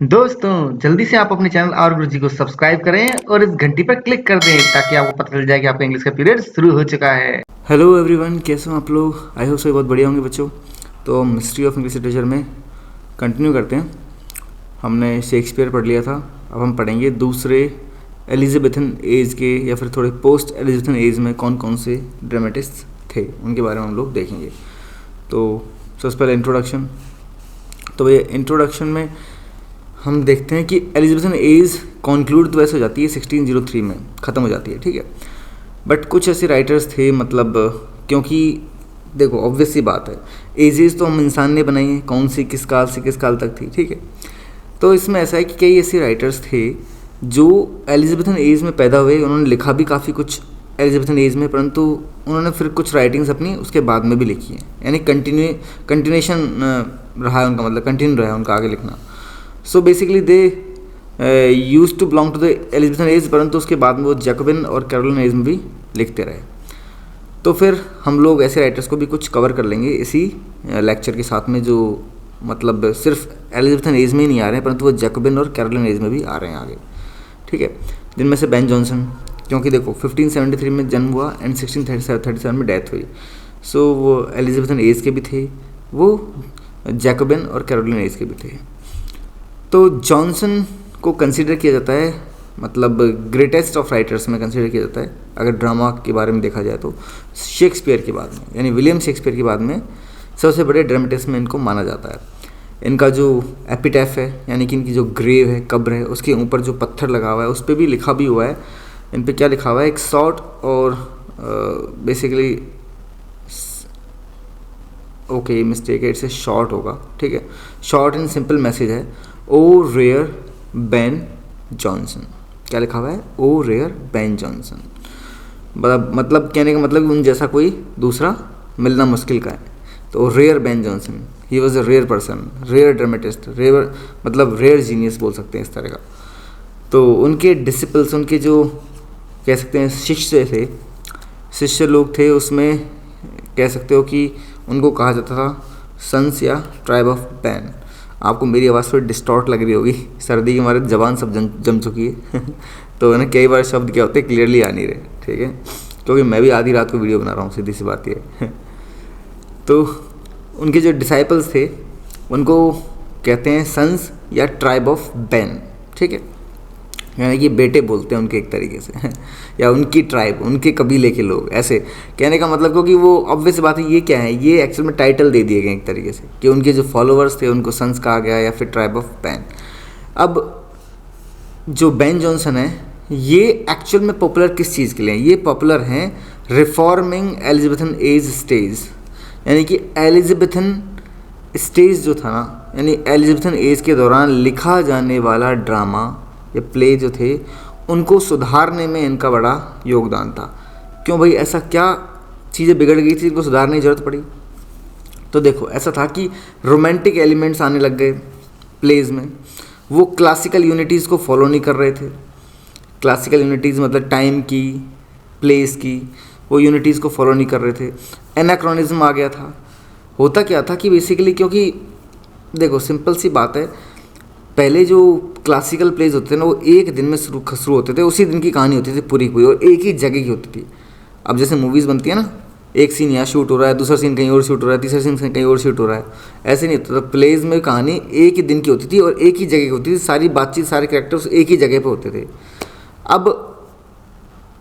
दोस्तों, जल्दी से आप अपने चैनल और गुरुजी को सब्सक्राइब करें और इस घंटी पर क्लिक कर दें ताकि आपको पता चल जाए कि आपका इंग्लिश का पीरियड शुरू हो चुका है। हेलो एवरीवन, कैसे हो आप लोग? आई होप सभी बहुत बढ़िया होंगे बच्चों। तो मिस्ट्री ऑफ इंग्लिश लिटरेचर में कंटिन्यू करते हैं। हमने शेक्सपियर पढ़ लिया था, अब हम पढ़ेंगे दूसरे एलिजाबेथन एज के या फिर थोड़े पोस्ट एलिजाबेथन एज में कौन कौन से ड्रामेटिस्ट थे, उनके बारे में हम लोग देखेंगे। तो सबसे पहले इंट्रोडक्शन। तो ये इंट्रोडक्शन में हम देखते हैं कि एलिजाबेथन एज कॉन्क्लूड तो वैसे हो जाती है 1603 में, ख़त्म हो जाती है, ठीक है। बट कुछ ऐसे राइटर्स थे, मतलब क्योंकि देखो ऑब्वियस सी बात है, एजेस तो हम इंसान ने बनाई है, कौन सी किस काल से किस काल तक थी, ठीक है। तो इसमें ऐसा है कि कई ऐसे राइटर्स थे जो एलिजाबेथन एज में पैदा हुए, उन्होंने लिखा भी काफ़ी कुछ एलिजाबेथन एज में, परंतु उन्होंने फिर कुछ राइटिंग्स अपनी उसके बाद में भी लिखी है, यानी कंटिन्यूएशन रहा है उनका, मतलब कंटिन्यू रहा है उनका आगे लिखना। So basically they used to belong to the Elizabethan age, परंतु उसके बाद में वो जैकोबिन और कैरोलिन एज में भी लिखते रहे। तो फिर हम लोग ऐसे राइटर्स को भी कुछ कवर कर लेंगे इसी लेक्चर के साथ में, जो मतलब सिर्फ एलिजाबेथन एज में ही नहीं आ रहे हैं, परंतु वो जैकोबिन और कैरोलिन एज में भी आ रहे हैं आगे, ठीक है। जिनमें से बेन जॉनसन, क्योंकि देखो 1573 में जन्म हुआ एंड 1637 में डेथ हुई, सो वो एलिजाबेथन एज के भी थे, वो जैकोबिन और कैरोलिन एज के भी थे। तो जॉनसन को कंसीडर किया जाता है, मतलब ग्रेटेस्ट ऑफ राइटर्स में कंसीडर किया जाता है अगर ड्रामा के बारे में देखा जाए तो। शेक्सपियर के बाद में, यानी विलियम शेक्सपियर के बाद में सबसे बड़े ड्रामेटिस्ट में इनको माना जाता है। इनका जो एपिटैफ है, यानी कि इनकी जो ग्रेव है, कब्र है, उसके ऊपर जो पत्थर लगा हुआ है उस पर भी लिखा भी हुआ है। इन पे क्या लिखा हुआ है, एक शॉर्ट और बेसिकली ओके मिस्टेक है, इससे शॉर्ट होगा, ठीक है। शॉर्ट एंड सिंपल मैसेज है, ओ रेयर बेन जॉनसन। क्या लिखा हुआ है, ओ रेयर बेन जॉनसन। मतलब कहने का मतलब उन जैसा कोई दूसरा मिलना मुश्किल का है। तो rare Ben Jonson, he was a rare person, rare dramatist, rare मतलब रेयर जीनियस बोल सकते हैं इस तरह का। तो उनके डिसिपल्स, उनके जो कह सकते हैं शिष्य थे, शिष्य लोग थे, उसमें कह सकते हो कि उनको कहा जाता था सन्स या ट्राइब ऑफ बैन। आपको मेरी आवाज़ थोड़ी डिस्टॉर्ट लग रही होगी, सर्दी के मारे ज़बान सब जम चुकी है तो ना कई बार शब्द क्या होते हैं क्लियरली आ नहीं रहे, ठीक है, क्योंकि मैं भी आधी रात को वीडियो बना रहा हूँ, सीधी सी बात ये है तो उनके जो डिसाइपल्स थे उनको कहते हैं सन्स या ट्राइब ऑफ बैन, ठीक है, यानी कि बेटे बोलते हैं उनके एक तरीके से या उनकी ट्राइब, उनके कबीले के लोग, ऐसे कहने का मतलब, क्योंकि वो ऑब्वियस बात है, ये क्या है, ये एक्चुअल में टाइटल दे दिए गए एक तरीके से कि उनके जो फॉलोअर्स थे उनको सन्स कहा गया या फिर ट्राइब ऑफ बैन। अब जो बेन जॉनसन है ये एक्चुअल में पॉपुलर किस चीज़ के लिए हैं, ये पॉपुलर हैं रिफॉर्मिंग एलिजाबेथन एज स्टेज, यानी कि एलिजाबेथन स्टेज जो था ना, यानी एलिजाबेथन एज के दौरान लिखा जाने वाला ड्रामा या प्ले जो थे उनको सुधारने में इनका बड़ा योगदान था। क्यों भाई, ऐसा क्या चीज़ें बिगड़ गई थी इनको सुधारने की ज़रूरत पड़ी? तो देखो ऐसा था कि रोमांटिक एलिमेंट्स आने लग गए प्लेज में, वो क्लासिकल यूनिटीज़ को फॉलो नहीं कर रहे थे। क्लासिकल यूनिटीज़ मतलब टाइम की, प्लेस की, वो यूनिटीज़ को फॉलो नहीं कर रहे थे। एनाक्रोनिज्म आ गया था। होता क्या था कि बेसिकली, क्योंकि देखो सिंपल सी बात है, पहले जो क्लासिकल प्लेज होते थे ना वो एक दिन में शुरू होते थे, उसी दिन की कहानी होती थी पूरी पूरी और एक ही जगह की होती थी। अब जैसे मूवीज़ बनती है ना, एक सीन यहाँ शूट हो रहा है, दूसरा सीन कहीं और शूट हो रहा है, तीसरा सीन कहीं और शूट हो रहा है, ऐसे नहीं होता था। प्लेज में कहानी एक ही दिन की होती थी और एक ही जगह की होती थी, सारी बातचीत, सारे कैरेक्टर्स एक ही जगह पर होते थे। अब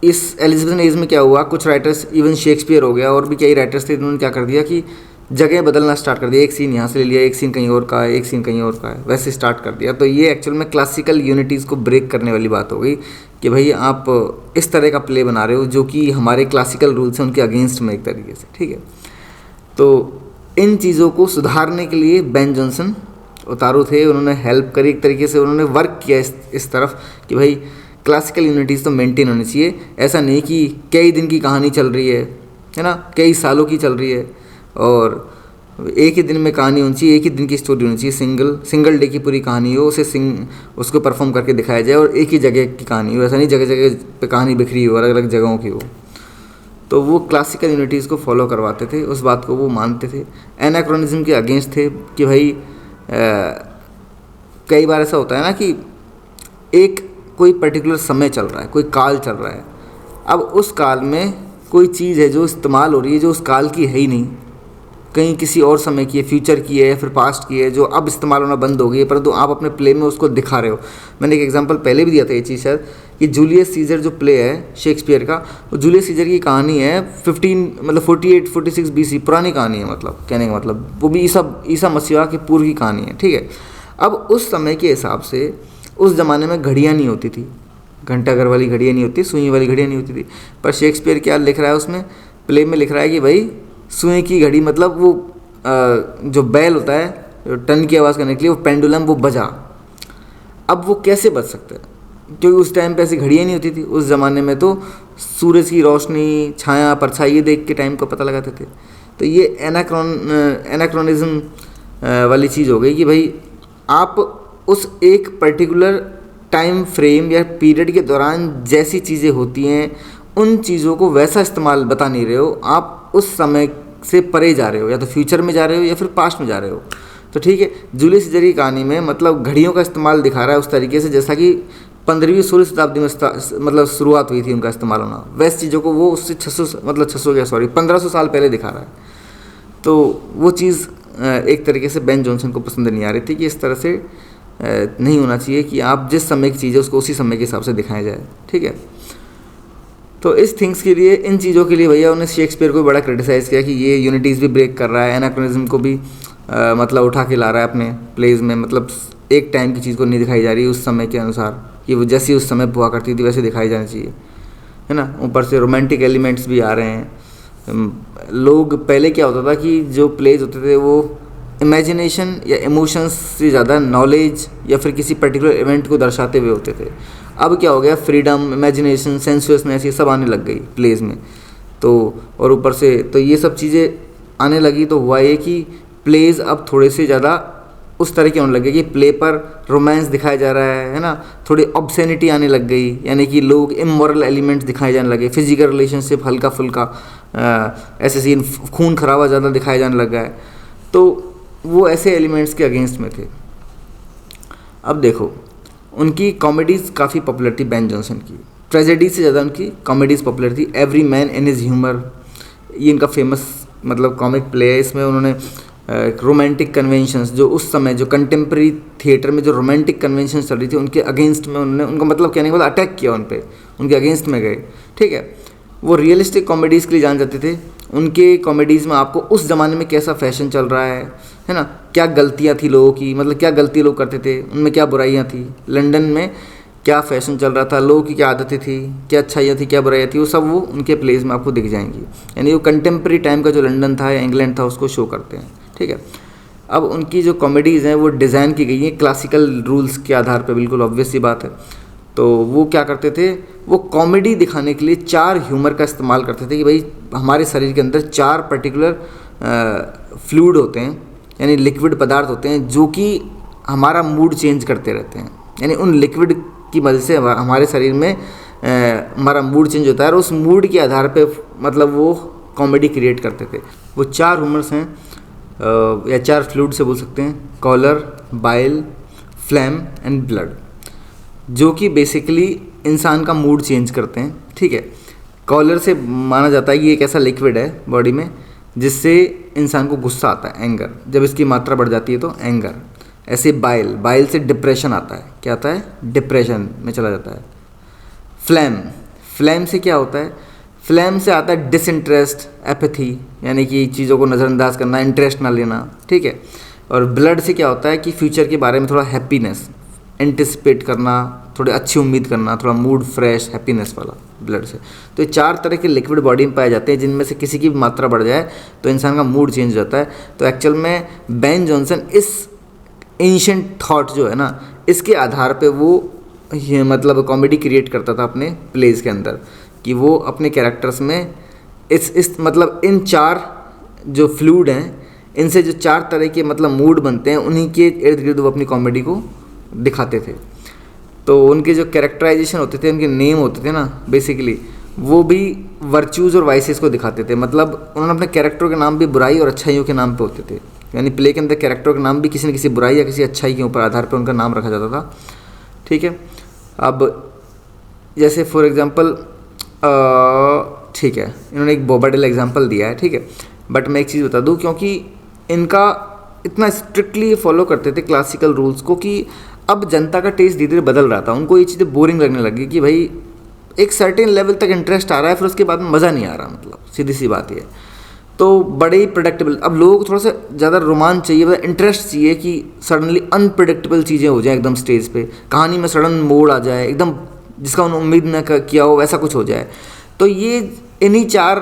इस एलिजाबेथन एज में क्या हुआ, कुछ राइटर्स, इवन शेक्सपियर हो गया और भी कई राइटर्स थे, उन्होंने क्या कर दिया कि जगह बदलना स्टार्ट कर दिया। एक सीन यहाँ से ले लिया, एक सीन कहीं और का है, एक सीन कहीं और का है, वैसे स्टार्ट कर दिया। तो ये एक्चुअल में क्लासिकल यूनिटीज़ को ब्रेक करने वाली बात हो गई कि भाई आप इस तरह का प्ले बना रहे हो जो कि हमारे क्लासिकल रूल्स हैं उनके अगेंस्ट में एक तरीके से, ठीक है। तो इन चीज़ों को सुधारने के लिए बेन जॉनसन उतारू थे, उन्होंने हेल्प करी एक तरीके से, उन्होंने वर्क किया इस तरफ कि भाई क्लासिकल यूनिटीज़ तो मेंटेन होनी चाहिए। ऐसा नहीं कि कई दिन की कहानी चल रही है ना, कई सालों की चल रही है और एक ही दिन में कहानी होनी चाहिए, एक ही दिन की स्टोरी होनी चाहिए, सिंगल डे की पूरी कहानी हो, उसको परफॉर्म करके दिखाया जाए और एक ही जगह की कहानी हो। ऐसा नहीं जगह जगह पे कहानी बिखरी हो, अलग अलग जगहों की हो। तो वो क्लासिकल यूनिटीज़ को फॉलो करवाते थे, उस बात को वो मानते थे। एनाक्रोनिज्म के अगेंस्ट थे कि भाई कई बार ऐसा होता है ना कि एक कोई पर्टिकुलर समय चल रहा है, कोई काल चल रहा है, अब उस काल में कोई चीज़ है जो इस्तेमाल हो रही है जो उस काल की है ही नहीं, कहीं किसी और समय की है, फ्यूचर की है या फिर पास्ट की है, जो अब इस्तेमाल होना बंद हो गई है, परंतु आप अपने प्ले में उसको दिखा रहे हो। मैंने एक एग्जांपल पहले भी दिया था ये चीज़ शायद, कि जूलियस सीजर जो प्ले है शेक्सपियर का, वो जूलियस सीजर की कहानी है 48-46 BC, पुरानी कहानी है, मतलब कहने का मतलब वो भी ईसा मसीहा की पूर्व की कहानी है, ठीक है। अब उस समय के हिसाब से उस ज़माने में घड़ियाँ नहीं होती थी, घंटा घर वाली घड़ियाँ नहीं होती, सुई वाली घड़ियाँ नहीं होती थी, पर शेक्सपियर क्या लिख रहा है उसमें, प्ले में लिख रहा है कि भाई सुई की घड़ी, मतलब वो जो बैल होता है जो टन की आवाज़ करने के लिए, वो पेंडुलम वो बजा। अब वो कैसे बच सकता है, क्योंकि उस टाइम पे ऐसी घड़ियाँ नहीं होती थी। उस ज़माने में तो सूरज की रोशनी, छाया, परछाई ये देख के टाइम का पता लगाते थे। तो ये एनाक्रोनिज्म वाली चीज़ हो गई कि भाई आप उस एक पर्टिकुलर टाइम फ्रेम या पीरियड के दौरान जैसी चीज़ें होती हैं उन चीज़ों को वैसा इस्तेमाल बता नहीं रहे हो, आप उस समय से परे जा रहे हो, या तो फ्यूचर में जा रहे हो या फिर पास्ट में जा रहे हो। तो ठीक है, जूलियस सीजर की कहानी में मतलब घड़ियों का इस्तेमाल दिखा रहा है उस तरीके से जैसा कि 15वीं-16वीं शताब्दी में मतलब शुरुआत हुई थी उनका इस्तेमाल होना, वैसी चीज़ों को वो उससे 1500 साल पहले दिखा रहा है। तो वो चीज़ एक तरीके से बेन जॉनसन को पसंद नहीं आ रही थी कि इस तरह से नहीं होना चाहिए कि आप जिस समय की चीज़ है उसको उसी समय के हिसाब से दिखाया जाए, ठीक है। तो इस थिंग्स के लिए, इन चीज़ों के लिए भैया उन्होंने शेक्सपियर को बड़ा क्रिटिसाइज़ किया कि ये यूनिटीज़ भी ब्रेक कर रहा है, एनाक्रोनिज्म को भी मतलब उठा के ला रहा है अपने प्लेज में, मतलब एक टाइम की चीज़ को नहीं दिखाई जा रही उस समय के अनुसार कि वो जैसी उस समय हुआ करती थी वैसे दिखाई जानी चाहिए, है ना। ऊपर से रोमांटिक एलिमेंट्स भी आ रहे हैं। लोग पहले क्या होता था कि जो प्लेज होते थे वो इमेजिनेशन या इमोशंस से ज़्यादा नॉलेज या फिर किसी पर्टिकुलर इवेंट को दर्शाते हुए होते थे। अब क्या हो गया, फ्रीडम, इमेजिनेशन, सेंसुअसनेस ये सब आने लग गई प्लेज में। तो और ऊपर से तो ये सब चीज़ें आने लगी तो हुआ ये कि प्लेज अब थोड़े से ज़्यादा उस तरह के होने लगे कि प्ले पर रोमांस दिखाया जा रहा है ना, थोड़ी ऑब्सेनिटी आने लग गई, यानी कि लोग इमोरल एलिमेंट्स दिखाए जाने लगे, फिजिकल रिलेशनशिप हल्का फुल्का ऐसे सीन, खून खराबा ज़्यादा दिखाया जाने लगा है। तो वो ऐसे एलिमेंट्स के अगेंस्ट में थे। अब देखो उनकी कॉमेडीज़ काफ़ी पॉपुलर थी बेन जॉनसन की, ट्रेजेडी से ज़्यादा उनकी कॉमेडीज़ पॉपुलर थी। Every man in his humour, ये इनका फेमस मतलब कॉमिक प्ले है। इसमें उन्होंने रोमांटिक कन्वेंशंस जो उस समय जो कंटेम्प्रेरी थिएटर में जो रोमांटिक कन्वेंशंस चल रही थी उनके अगेंस्ट में उन्होंने उनका मतलब कहने के बाद अटैक किया उन पे, उनके अगेंस्ट में गए, ठीक है। वो रियलिस्टिक कॉमेडीज़ के लिए जान जाते थे। उनके कॉमेडीज़ में आपको उस ज़माने में कैसा फैशन चल रहा है ना, क्या गलतियाँ थी लोगों की, मतलब क्या गलती लोग करते थे, उनमें क्या बुराइयाँ थी, लंदन में क्या फैशन चल रहा था, लोगों की क्या आदतें थी, क्या अच्छाइयाँ थी, क्या बुराइयाँ थी, वो सब वो उनके प्लेज में आपको दिख जाएंगी। यानी वो कंटेम्प्रेरी टाइम का जो लंदन था या इंग्लैंड था उसको शो करते हैं, ठीक है। अब उनकी जो कॉमेडीज़ हैं वो डिज़ाइन की गई हैं क्लासिकल रूल्स के आधार पर, बिल्कुल ऑब्वियस सी बात है। तो वो क्या करते थे, वो कॉमेडी दिखाने के लिए 4 ह्यूमर का इस्तेमाल करते थे कि भाई हमारे शरीर के अंदर 4 पर्टिकुलर फ्लूइड होते हैं, यानी लिक्विड पदार्थ होते हैं जो कि हमारा मूड चेंज करते रहते हैं। यानी उन लिक्विड की वजह से हमारे शरीर में हमारा मूड चेंज होता है और उस मूड के आधार पे मतलब वो कॉमेडी क्रिएट करते थे। वो 4 ह्यूमर्स हैं या 4 फ्लूइड से बोल सकते हैं, choler, bile, phlegm and blood, जो कि बेसिकली इंसान का मूड चेंज करते हैं, ठीक है। कॉलर से माना जाता है कि एक ऐसा लिक्विड है बॉडी में जिससे इंसान को गुस्सा आता है, एंगर, जब इसकी मात्रा बढ़ जाती है तो एंगर। ऐसे बाइल से डिप्रेशन आता है, क्या आता है, डिप्रेशन में चला जाता है। फ्लैम से क्या होता है, फ्लैम से आता है डिसइंटरेस्ट, एपैथी, यानी कि चीज़ों को नज़रअंदाज करना, इंटरेस्ट ना लेना, ठीक है। और ब्लड से क्या होता है कि फ्यूचर के बारे में थोड़ा हैप्पीनेस, एंटिसिपेट करना, थोड़ी अच्छी उम्मीद करना, थोड़ा मूड फ्रेश, हैप्पीनेस वाला ब्लड से। तो ये 4 तरह के लिक्विड बॉडी में पाए जाते हैं जिनमें से किसी की भी मात्रा बढ़ जाए तो इंसान का मूड चेंज हो जाता है। तो एक्चुअल में बेन जॉनसन इस एंशिएंट थॉट जो है ना, इसके आधार पे वो ये मतलब कॉमेडी क्रिएट करता था अपने प्लेज के अंदर, कि वो अपने कैरेक्टर्स में इस मतलब इन 4 जो फ्लूइड हैं, इनसे जो 4 तरह के मतलब मूड बनते हैं, उन्हीं के इर्द गिर्द वो अपनी कॉमेडी को दिखाते थे। तो उनके जो कैरेक्टराइजेशन होते थे, उनके नेम होते थे ना बेसिकली, वो भी वर्च्यूज़ और वाइसेस को दिखाते थे। मतलब उन्होंने अपने कैरेक्टरों के नाम भी बुराई और अच्छाइयों के नाम पे होते थे, यानी प्ले के अंदर कैरेक्टरों के नाम भी किसी न किसी बुराई या किसी अच्छाई के ऊपर आधार पर उनका नाम रखा जाता था। ठीक है, अब जैसे फॉर एग्जांपल ठीक है, इन्होंने एक बोबाडेल एग्जांपल दिया है, ठीक है, बट मैं एक चीज़ बता दूं, क्योंकि इनका इतना स्ट्रिक्टली फॉलो करते थे क्लासिकल रूल्स को कि अब जनता का टेस्ट धीरे धीरे बदल रहा था। उनको ये चीज़ें बोरिंग लगने लगी कि भाई एक सर्टेन लेवल तक इंटरेस्ट आ रहा है, फिर उसके बाद में मज़ा नहीं आ रहा, मतलब सीधी सी बात है। तो बड़े ही प्रेडिक्टेबल, अब लोगों को थोड़ा सा ज़्यादा रोमांच चाहिए, इंटरेस्ट चाहिए कि सडनली अनप्रेडिक्टेबल चीज़ें हो जाए एकदम स्टेज पे, कहानी में सडन मोड़ आ जाए एकदम, जिसका उन्होंने उम्मीद न किया हो वैसा कुछ हो जाए। तो ये इन्हीं 4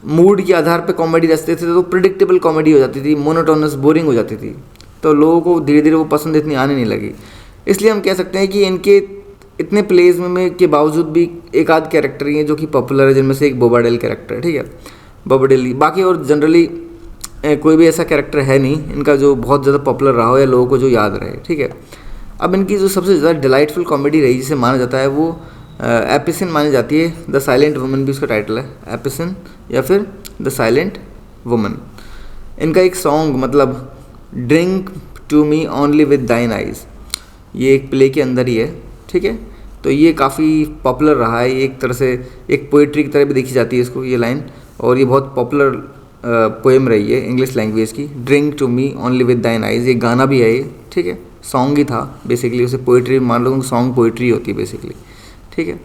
मूड के आधार पे कॉमेडी रचते थे, तो प्रिडिक्टेबल कॉमेडी हो जाती थी, मोनोटोनस बोरिंग हो जाती थी, तो लोगों को धीरे धीरे वो पसंद इतनी आने नहीं लगी। इसलिए हम कह सकते हैं कि इनके इतने प्लेज में के बावजूद भी एक आध कैरेक्टर ही हैं जो कि पॉपुलर है, जिनमें से एक बोबाडेल कैरेक्टर है, ठीक है, बोबाडेल। बाकी और जनरली कोई भी ऐसा कैरेक्टर है नहीं इनका जो बहुत ज़्यादा पॉपुलर रहा हो या लोगों को जो याद रहे, ठीक है। अब इनकी जो सबसे ज़्यादा डिलाइटफुल कॉमेडी रही जिसे माना जाता है वो एपिसन मानी जाती है। द साइलेंट वुमन भी उसका टाइटल है, एपिसन या फिर द साइलेंट वुमन। इनका एक सॉन्ग मतलब drink to me only with thine eyes, ये एक प्ले के अंदर ही है, ठीक है। तो ये काफ़ी पॉपुलर रहा है, ये एक तरह से एक पोइट्री की तरह भी देखी जाती है इसको, ये लाइन, और ये बहुत पॉपुलर पोएम रही है इंग्लिश लैंग्वेज की। Drink to me only with thine eyes, ये गाना भी है ये, ठीक है, सॉन्ग ही था बेसिकली, उसे पोइट्री मान लो, सॉन्ग पोइट्री होती है बेसिकली, ठीक है।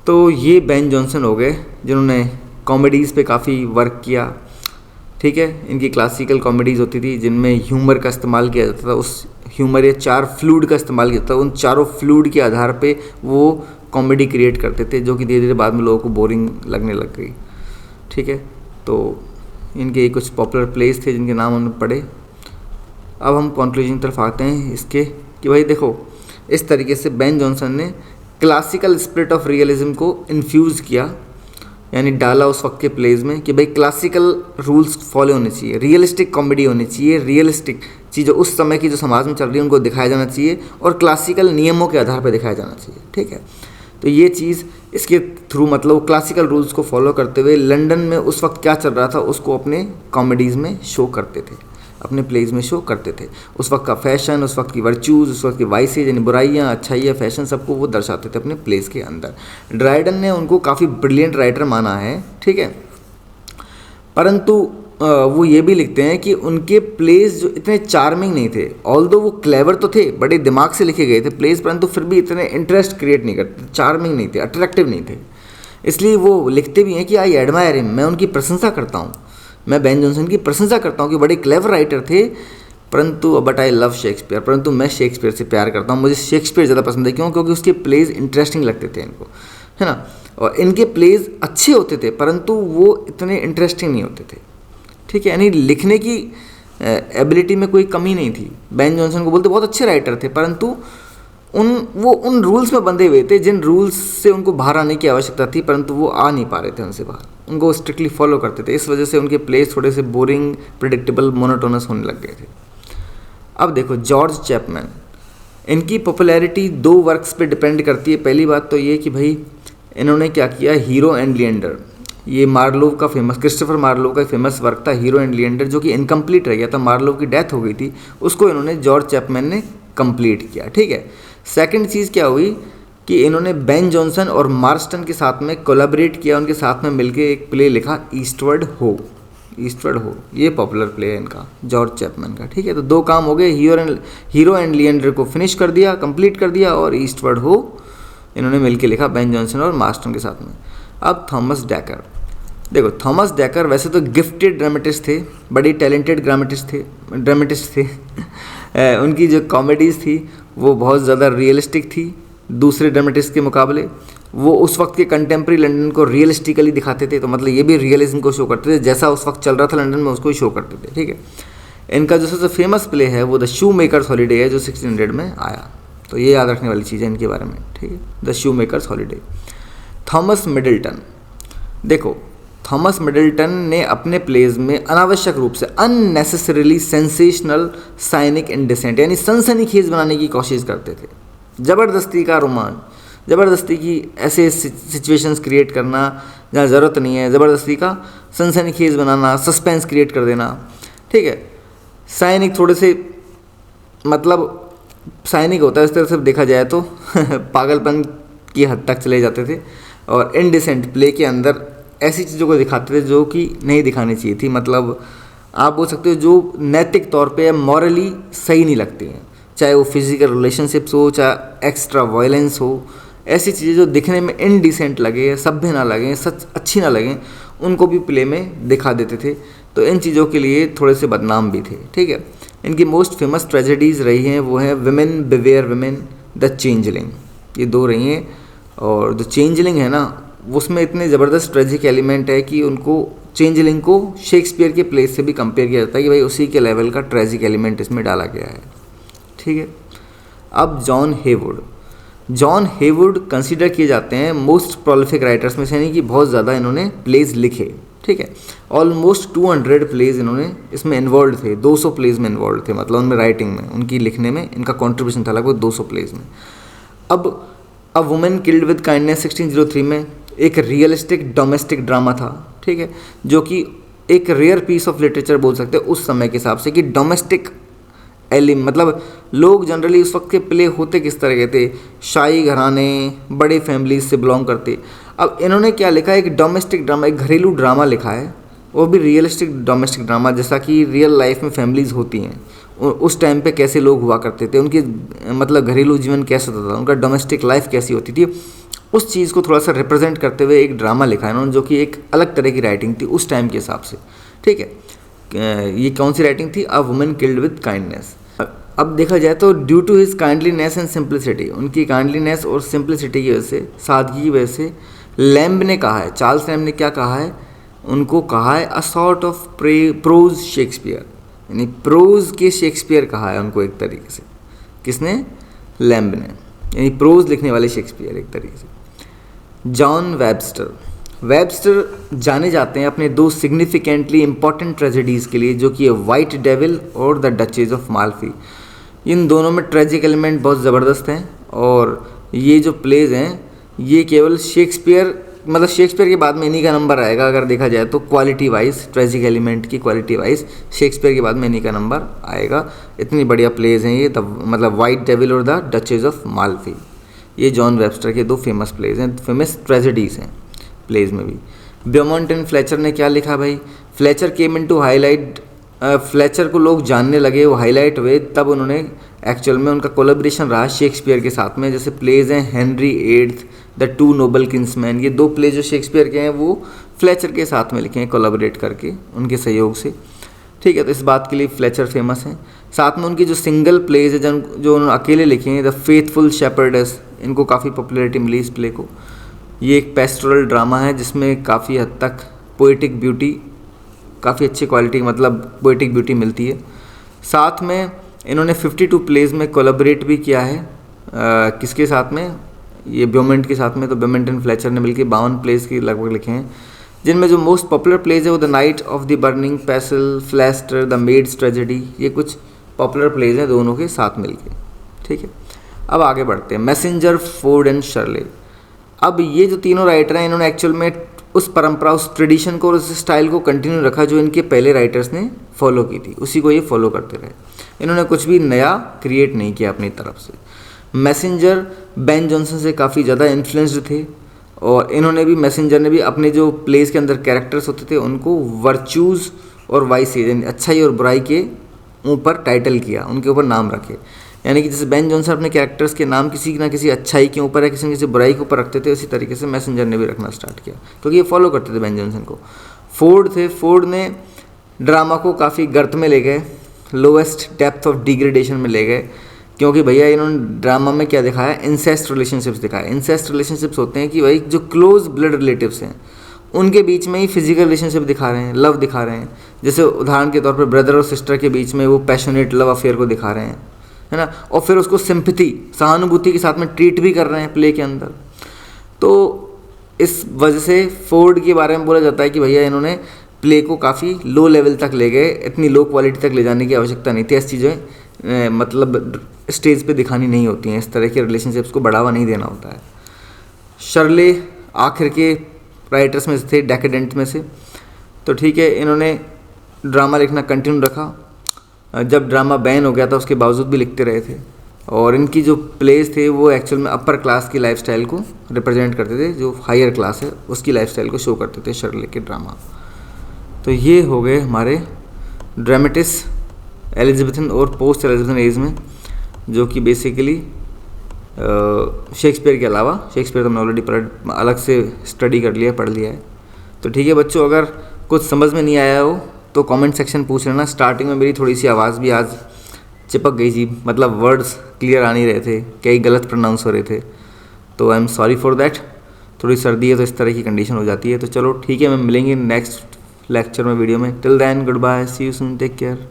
तो ये बेन जॉनसन हो गए जिन्होंने कॉमेडीज़ पे काफ़ी वर्क किया, ठीक है। इनकी क्लासिकल कॉमेडीज़ होती थी जिनमें ह्यूमर का इस्तेमाल किया जाता था, उस ह्यूमर या 4 फ्लूइड का इस्तेमाल किया जाता था, उन चारों फ्लूइड के आधार पे वो कॉमेडी क्रिएट करते थे, जो कि धीरे धीरे बाद में लोगों को बोरिंग लगने लग गई, ठीक है। तो इनके कुछ पॉपुलर प्लेस थे जिनके नाम हमने पढ़े। अब हम कंक्लूजन की तरफ आते हैं इसके कि भाई देखो, इस तरीके से बेन जॉनसन ने क्लासिकल स्पिरिट ऑफ रियलिज्म को इन्फ्यूज़ किया, यानी डाला उस वक्त के प्लेज में कि भाई क्लासिकल रूल्स फॉलो होने चाहिए, रियलिस्टिक कॉमेडी होनी चाहिए, रियलिस्टिक चीज़ें उस समय की जो समाज में चल रही है उनको दिखाया जाना चाहिए और क्लासिकल नियमों के आधार पर दिखाया जाना चाहिए, ठीक है। तो ये चीज़ इसके थ्रू मतलब क्लासिकल रूल्स को फॉलो करते हुए लंदन में उस वक्त क्या चल रहा था उसको अपने कॉमेडीज़ में शो करते थे, अपने प्लेज में शो करते थे। उस वक्त का फैशन, उस वक्त की वर्च्यूज़, उस वक्त की वाइसेज यानी बुराइयाँ, अच्छाइयाँ, फैशन, सबको वो दर्शाते थे अपने प्लेज के अंदर। ड्राइडन ने उनको काफ़ी ब्रिलियंट राइटर माना है, ठीक है, परंतु वो ये भी लिखते हैं कि उनके प्लेज जो इतने चार्मिंग नहीं थे, ऑल्दो वो क्लेवर तो थे, बड़े दिमाग से लिखे गए थे प्लेज, परंतु फिर भी इतने इंटरेस्ट क्रिएट नहीं करते, चार्मिंग नहीं थे, अट्रैक्टिव नहीं थे। इसलिए वो लिखते भी हैं कि आई एडमायर हिम, मैं उनकी प्रशंसा करता हूँ, मैं बेन जॉनसन की प्रशंसा करता हूँ कि बड़े क्लेवर राइटर थे, परंतु बट आई लव शेक्सपियर, परंतु मैं शेक्सपियर से प्यार करता हूँ, मुझे शेक्सपियर ज़्यादा पसंद है। क्यों? क्योंकि उसके प्लेज इंटरेस्टिंग लगते थे इनको, है ना, और इनके प्लेज अच्छे होते थे परंतु वो इतने इंटरेस्टिंग नहीं होते थे, ठीक है। यानी लिखने की एबिलिटी में कोई कमी नहीं थी। बेन जॉनसन को बोलते बहुत अच्छे राइटर थे, परंतु उन रूल्स में बंधे हुए थे जिन रूल्स से उनको बाहर आने की आवश्यकता थी, परंतु वो आ नहीं पा रहे थे उनसे बाहर, उनको स्ट्रिक्टली फॉलो करते थे। इस वजह से उनके प्लेस थोड़े से बोरिंग, प्रिडिक्टेबल, मोनोटोनस होने लग गए थे। अब देखो जॉर्ज चैपमैन, इनकी पॉपुलैरिटी 2 वर्क्स पे डिपेंड करती है। पहली बात तो ये कि भाई इन्होंने क्या किया, हीरो एंड लिएंडर, ये मार्लोव का फेमस, क्रिस्टोफर मार्लोव का फेमस वर्क था हीरो एंड लिएंडर, जो कि इनकम्प्लीट रह गया था, मार्लोव की डेथ हो गई थी, उसको इन्होंने जॉर्ज चैपमैन ने कंप्लीट किया, ठीक है। सेकंड चीज़ क्या हुई कि इन्होंने बेन जॉनसन और मार्स्टन के साथ में कोलैबोरेट किया, उनके साथ में मिलके एक प्ले लिखा ईस्टवर्ड हो, ईस्टवर्ड हो, ये पॉपुलर प्ले है इनका, जॉर्ज चैपमैन का, ठीक है। तो 2 काम हो गए, हीरो एंड लिएंडर को फिनिश कर दिया, कंप्लीट कर दिया, और ईस्टवर्ड हो इन्होंने मिलके लिखा बेन जॉनसन और मार्स्टन के साथ में। अब थॉमस डेकर, देखो थॉमस डेकर वैसे तो गिफ्टेड ड्रामेटिस्ट थे, बड़े टैलेंटेड ड्रामेटिस्ट थे उनकी जो कॉमेडीज़ थी वो बहुत ज़्यादा रियलिस्टिक थी दूसरे ड्रामेटिस्ट के मुकाबले। वो उस वक्त के कंटेम्प्रेरी लंदन को रियलिस्टिकली दिखाते थे, तो मतलब ये भी रियलिज्म को शो करते थे, जैसा उस वक्त चल रहा था लंदन में उसको ही शो करते थे, ठीक है। इनका जो सबसे फेमस प्ले है वो द शू मेकर्स हॉलीडे है, जो 1600 में आया, तो ये याद रखने वाली चीज़ है इनके बारे में, ठीक है, the shoe makers holiday. Thomas Middleton, देखो थॉमस मिडल्टन ने अपने प्लेज में अनावश्यक रूप से अननेसेसरीली सेंसेशनल, साइनिक, इंडिसेंट यानी सनसनीखेज बनाने की कोशिश करते थे, ज़बरदस्ती का रोमांच, ज़बरदस्ती की ऐसे सिचुएशंस क्रिएट करना जहाँ ज़रूरत नहीं है, ज़बरदस्ती का सनसनीखेज बनाना, सस्पेंस क्रिएट कर देना, ठीक है। साइनिक थोड़े से मतलब साइनिक होता है इस तरह से देखा जाए तो पागलपन की हद तक चले जाते थे और इनडिसेंट प्ले के अंदर ऐसी चीज़ों को दिखाते थे जो कि नहीं दिखानी चाहिए थी। मतलब आप बोल सकते हो जो नैतिक तौर पे मॉरली सही नहीं लगती हैं, चाहे वो फिजिकल रिलेशनशिप्स हो, चाहे एक्स्ट्रा वायलेंस हो, ऐसी चीज़ें जो दिखने में इनडिसेंट लगे, सभ्य ना लगें, सच अच्छी ना लगें, उनको भी प्ले में दिखा देते थे। तो इन चीज़ों के लिए थोड़े से बदनाम भी थे, ठीक है। इनकी मोस्ट फेमस ट्रेजेडीज़ रही हैं वो है विमेन बिवेयर विमेन, द चेंजलिंग, ये दो रही हैं। और जो चेंजलिंग है ना उसमें इतने ज़बरदस्त ट्रेजिक एलिमेंट है कि उनको चेंजलिंग को शेक्सपियर के प्ले से भी कंपेयर किया जाता है कि भाई उसी के लेवल का ट्रेजिक एलिमेंट इसमें डाला गया है, ठीक है। अब जॉन हेवुड कंसीडर किए जाते हैं मोस्ट प्रोलिफिक राइटर्स में से, यानी कि बहुत ज़्यादा इन्होंने प्लेज लिखे, ठीक है। ऑलमोस्ट 200 प्लेज इन्होंने इसमें इन्वॉल्व थे, 200 प्लेज में इन्वॉल्व थे, मतलब उनमें राइटिंग में, उनकी लिखने में इनका कॉन्ट्रीब्यूशन था लगभग 200 प्लेज में। अब अ वुमेन किल्ड विद काइंडनेस 1603 में एक रियलिस्टिक डोमेस्टिक ड्रामा था, ठीक है, जो कि एक रेयर पीस ऑफ लिटरेचर बोल सकते हैं उस समय के हिसाब से कि डोमेस्टिक मतलब लोग जनरली उस वक्त के प्ले होते किस तरह के थे, शाही घराने, बड़े फैमिलीज से बिलोंग करते। अब इन्होंने क्या लिखा है, एक डोमेस्टिक ड्रामा, एक घरेलू ड्रामा लिखा है, वो भी रियलिस्टिक डोमेस्टिक ड्रामा, जैसा कि रियल लाइफ में फैमिलीज़ होती हैं, उस टाइम पे कैसे लोग हुआ करते थे, उनके मतलब घरेलू जीवन कैसा होता था, उनका डोमेस्टिक लाइफ कैसी होती थी, उस चीज़ को थोड़ा सा रिप्रेजेंट करते हुए एक ड्रामा लिखा है उन्होंने, जो कि एक अलग तरह की राइटिंग थी उस टाइम के हिसाब से, ठीक है। ये कौन सी राइटिंग थी, a woman killed with kindness. अब देखा जाए तो due to his kindliness and simplicity, उनकी काइंडलीनेस और सिंप्लिसिटी की वजह से, सादगी की वजह से, लैम्ब ने कहा है, चार्ल्स लैम्ब ने क्या कहा है, उनको कहा है a sort of pros Shakespeare, यानी प्रोज के शेक्सपियर कहा है उनको एक तरीके से। किसने? लैम्ब ने, यानी प्रोज लिखने वाले शेक्सपियर एक तरीके से। जॉन वेबस्टर जाने जाते हैं अपने दो सिग्निफिकेंटली इंपॉर्टेंट ट्रेजेडीज़ के लिए, जो कि है वाइट डेविल और द डचेज ऑफ माल्फी। इन दोनों में ट्रेजिक एलिमेंट बहुत ज़बरदस्त हैं और ये जो प्लेज हैं ये केवल शेक्सपियर, मतलब शेक्सपियर के बाद में इन्हीं का नंबर आएगा अगर देखा जाए तो, क्वालिटी वाइज, ट्रेजिक एलिमेंट की क्वालिटी वाइज शेक्सपियर के बाद में इन्हीं का नंबर आएगा। इतनी बढ़िया प्लेज हैं ये, मतलब वाइट डेविल और द डचेज ऑफ माल्फी, ये जॉन वेबस्टर के दो फेमस प्लेज हैं, फेमस ट्रेजेडीज़ हैं प्लेज में भी। ब्योमॉन्ट एंड फ्लेचर ने क्या लिखा भाई, Fletcher came into highlight, Fletcher को लोग जानने लगे, वो हाईलाइट हुए तब उन्होंने एक्चुअल में उनका कोलैबोरेशन रहा शेक्सपियर के साथ में। जैसे प्लेज हैं Henry eighth, the two noble kinsmen, ये दो प्लेज जो शेक्सपियर के हैं वो फ्लेचर के साथ में लिखे हैं कोलैबोरेट करके उनके सहयोग से, ठीक है। तो इस बात के लिए फ्लेचर फेमस हैं। साथ में उनकी जो सिंगल प्लेज है जो उन्होंने अकेले लिखे हैं, द फेथफुल शेपर्डेस, इनको काफ़ी पॉपुलैरिटी मिली इस प्ले को। ये एक पेस्टोरल ड्रामा है जिसमें काफ़ी हद तक पोएटिक ब्यूटी, काफ़ी अच्छी क्वालिटी, मतलब पोएटिक ब्यूटी मिलती है। साथ में इन्होंने 52 प्लेज में कोलैबोरेट भी किया है, किसके साथ में, ये ब्योमॉन्ट के साथ में। तो ब्योमॉन्ट एंड फ्लेचर ने मिलकर 52 प्लेज की लगभग लिखे हैं, जिनमें जो मोस्ट पॉपुलर प्लेज है वो the knight of the burning pestle, Philaster, the maid's tragedy, ये कुछ पॉपुलर प्लेज हैं दोनों के साथ मिलके, ठीक है। अब आगे बढ़ते हैं, मैसेंजर, फोर्ड एंड शर्ले। अब ये जो तीनों राइटर हैं इन्होंने एक्चुअल में उस परंपरा, उस ट्रेडिशन को और उस स्टाइल को कंटिन्यू रखा जो इनके पहले राइटर्स ने फॉलो की थी, उसी को ये फॉलो करते रहे। इन्होंने कुछ भी नया क्रिएट नहीं किया अपनी तरफ से। मैसेंजर बेन जॉनसन से काफ़ी ज़्यादा इन्फ्लुएंस्ड थे और इन्होंने भी, मैसेंजर ने भी अपने जो प्लेस के अंदर कैरेक्टर्स होते थे उनको वर्च्यूज़ और वाइसेज, यानी अच्छाई और बुराई के ऊपर टाइटल किया, उनके ऊपर नाम रखे। यानी कि जैसे बेन जॉनसन अपने कैरेक्टर्स के नाम किसी ना किसी अच्छाई के ऊपर या किसी न किसी बुराई के ऊपर रखते थे, उसी तरीके से मैसेंजर ने भी रखना स्टार्ट किया क्योंकि ये फॉलो करते थे बेन जॉनसन को। फोर्ड ने ड्रामा को काफ़ी गर्त में ले गए, लोएस्ट डेप्थ ऑफ डिग्रेडेशन में ले गए, क्योंकि भैया इन्होंने ड्रामा में क्या दिखाया, इंसेस्ट रिलेशनशिप्स दिखाया। इंसेस्ट रिलेशनशिप्स होते हैं कि भाई जो क्लोज ब्लड रिलेटिव्स हैं उनके बीच में ही फिजिकल रिलेशनशिप दिखा रहे हैं, लव दिखा रहे हैं। जैसे उदाहरण के तौर पर ब्रदर और सिस्टर के बीच में वो पैशनेट लव अफेयर को दिखा रहे हैं, है ना, और फिर उसको सिंपैथी, सहानुभूति के साथ में ट्रीट भी कर रहे हैं प्ले के अंदर। तो इस वजह से फोर्ड के बारे में बोला जाता है कि भैया इन्होंने प्ले को काफ़ी लो लेवल तक ले गए, इतनी लो क्वालिटी तक ले जाने की आवश्यकता नहीं थी। ऐसी चीज़ें मतलब स्टेज पे दिखानी नहीं होती हैं, इस तरह के रिलेशनशिप्स को बढ़ावा नहीं देना होता है। शर्ले आखिर के राइटर्स में से थे, डेकेडेंट में से। तो ठीक है, इन्होंने ड्रामा लिखना कंटिन्यू रखा। जब ड्रामा बैन हो गया था उसके बावजूद भी लिखते रहे थे, और इनकी जो प्लेस थे वो एक्चुअल में अपर क्लास की लाइफस्टाइल को रिप्रेजेंट करते थे, जो हायर क्लास है उसकी लाइफस्टाइल को शो करते थे शर्ले के ड्रामा। तो ये हो गए हमारे ड्रामेटिस्ट एलिजाबेथन और पोस्ट एलिजाबेथन एज में, जो कि बेसिकली शेक्सपियर के अलावा, शेक्सपियर तो हमने ऑलरेडी अलग से स्टडी कर लिया, पढ़ लिया है। तो ठीक है बच्चों, अगर कुछ समझ में नहीं आया हो तो कमेंट सेक्शन पूछ लेना। स्टार्टिंग में मेरी थोड़ी सी आवाज़ भी आज चिपक गई थी, मतलब वर्ड्स क्लियर आ नहीं रहे थे, कई गलत प्रोनाउंस हो रहे थे, तो I am sorry for that. थोड़ी सर्दी है तो इस तरह की कंडीशन हो जाती है। तो चलो ठीक है, मैं मिलेंगे नेक्स्ट लेक्चर में, वीडियो में। Till then goodbye, see you soon, take care.